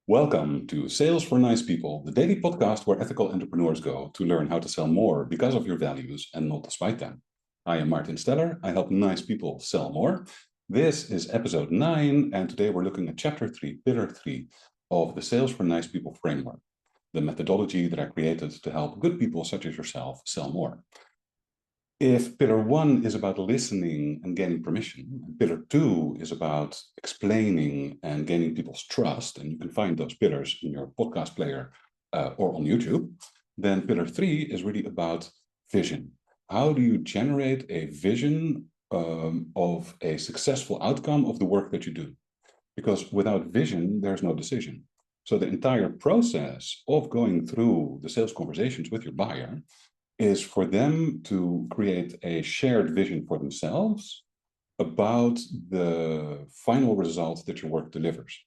Welcome to Sales for Nice People, the daily podcast where ethical entrepreneurs go to learn how to sell more because of your values and not despite them. I am Martin Steller. I help nice people sell more. This is episode 9, and today we're looking at chapter 3, pillar 3 of the Sales for Nice People framework, the methodology that I created to help good people such as yourself sell more. If pillar 1 is about listening and gaining permission, and pillar 2 is about explaining and gaining people's trust, and you can find those pillars in your podcast player or on YouTube, then pillar 3 is really about vision. How do you generate a vision of a successful outcome of the work that you do? Because without vision, there's no decision. So the entire process of going through the sales conversations with your buyer is for them to create a shared vision for themselves about the final result that your work delivers.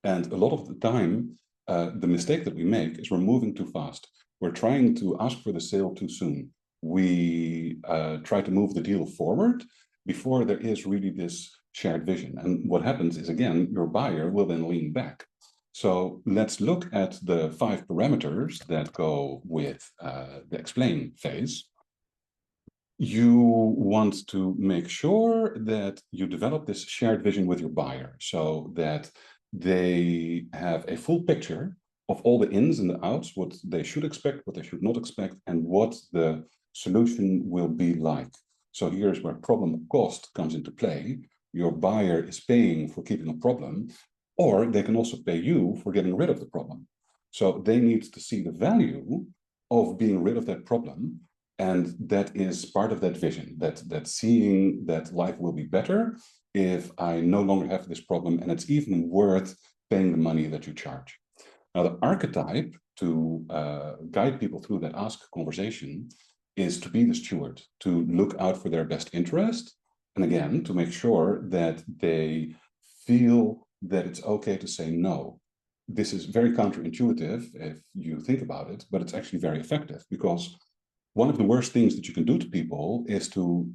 And a lot of the time, the mistake that we make is we're moving too fast. We're trying to ask for the sale too soon. We try to move the deal forward before there is really this shared vision. And what happens is, again, your buyer will then lean back. So let's look at the 5 parameters that go with the explain phase. You want to make sure that you develop this shared vision with your buyer so that they have a full picture of all the ins and the outs, what they should expect, what they should not expect, and what the solution will be like. So here's where problem of cost comes into play. Your buyer is paying for keeping a problem, or they can also pay you for getting rid of the problem. So they need to see the value of being rid of that problem. And that is part of that vision, that seeing that life will be better if I no longer have this problem, and it's even worth paying the money that you charge. Now, the archetype to guide people through that ask conversation is to be the steward, to look out for their best interest, and again, to make sure that they feel that it's okay to say no. This is very counterintuitive if you think about it, but it's actually very effective, because one of the worst things that you can do to people is to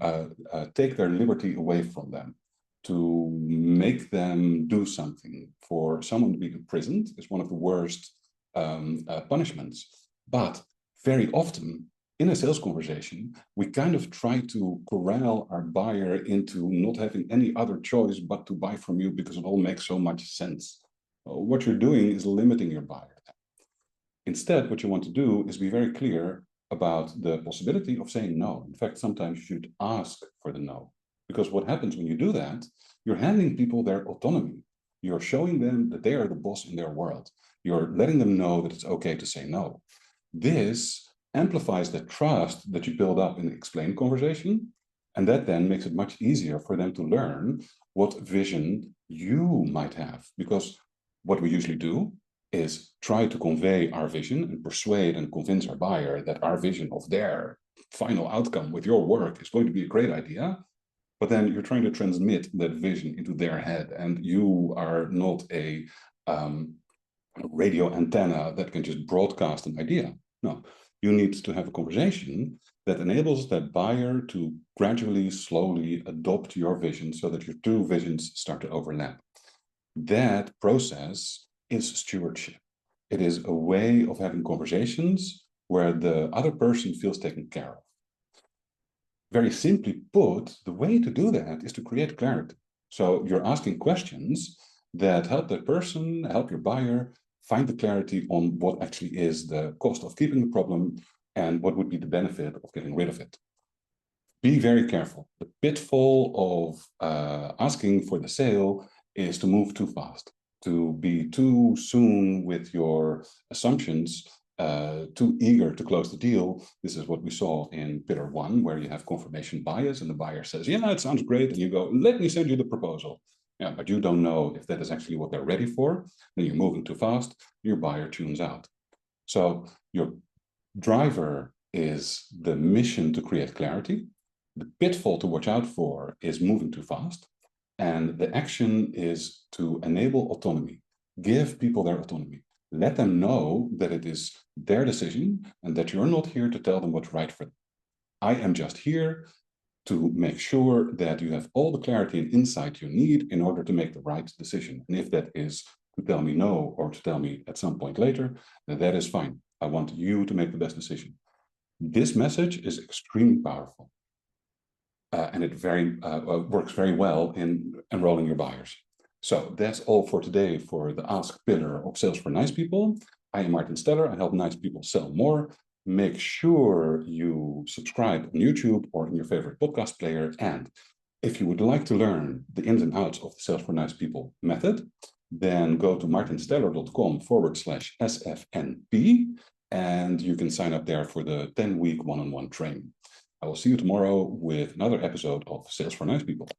take their liberty away from them, to make them do something. For someone to be imprisoned is one of the worst punishments. But very often in a sales conversation, we kind of try to corral our buyer into not having any other choice but to buy from you because it all makes so much sense. What you're doing is limiting your buyer. Instead, what you want to do is be very clear about the possibility of saying no. In fact, sometimes you should ask for the no. Because what happens when you do that, you're handing people their autonomy. You're showing them that they are the boss in their world. You're letting them know that it's okay to say no. This amplifies the trust that you build up in the explain conversation, and that then makes it much easier for them to learn what vision you might have. Because what we usually do is try to convey our vision and persuade and convince our buyer that our vision of their final outcome with your work is going to be a great idea. But then you're trying to transmit that vision into their head, and you are not a radio antenna that can just broadcast an idea. No, you need to have a conversation that enables that buyer to gradually, slowly adopt your vision so that your two visions start to overlap. That process is stewardship. It is a way of having conversations where the other person feels taken care of. Very simply put, the way to do that is to create clarity. So you're asking questions that help that person, help your buyer find the clarity on what actually is the cost of keeping the problem and what would be the benefit of getting rid of it. Be very careful. The pitfall of asking for the sale is to move too fast, to be too soon with your assumptions, too eager to close the deal. This is what we saw in pillar 1, where you have confirmation bias and the buyer says, yeah, it sounds great. And you go, let me send you the proposal. Yeah, but you don't know if that is actually what they're ready for. Then you're moving too fast, your buyer tunes out. So your driver is the mission to create clarity. The pitfall to watch out for is moving too fast. And the action is to enable autonomy. Give people their autonomy. Let them know that it is their decision and that you're not here to tell them what's right for them. I am just here to make sure that you have all the clarity and insight you need in order to make the right decision. And if that is to tell me no or to tell me at some point later, that is fine. I want you to make the best decision. This message is extremely powerful. And it works very well in enrolling your buyers. So that's all for today for the Ask pillar of Sales for Nice People. I am Martin Steller. I help nice people sell more. Make sure you subscribe on YouTube or in your favorite podcast player. And if you would like to learn the ins and outs of the Sales for Nice People method, then go to martinsteller.com/SFNP, and you can sign up there for the 10-week one-on-one training. I will see you tomorrow with another episode of Sales for Nice People.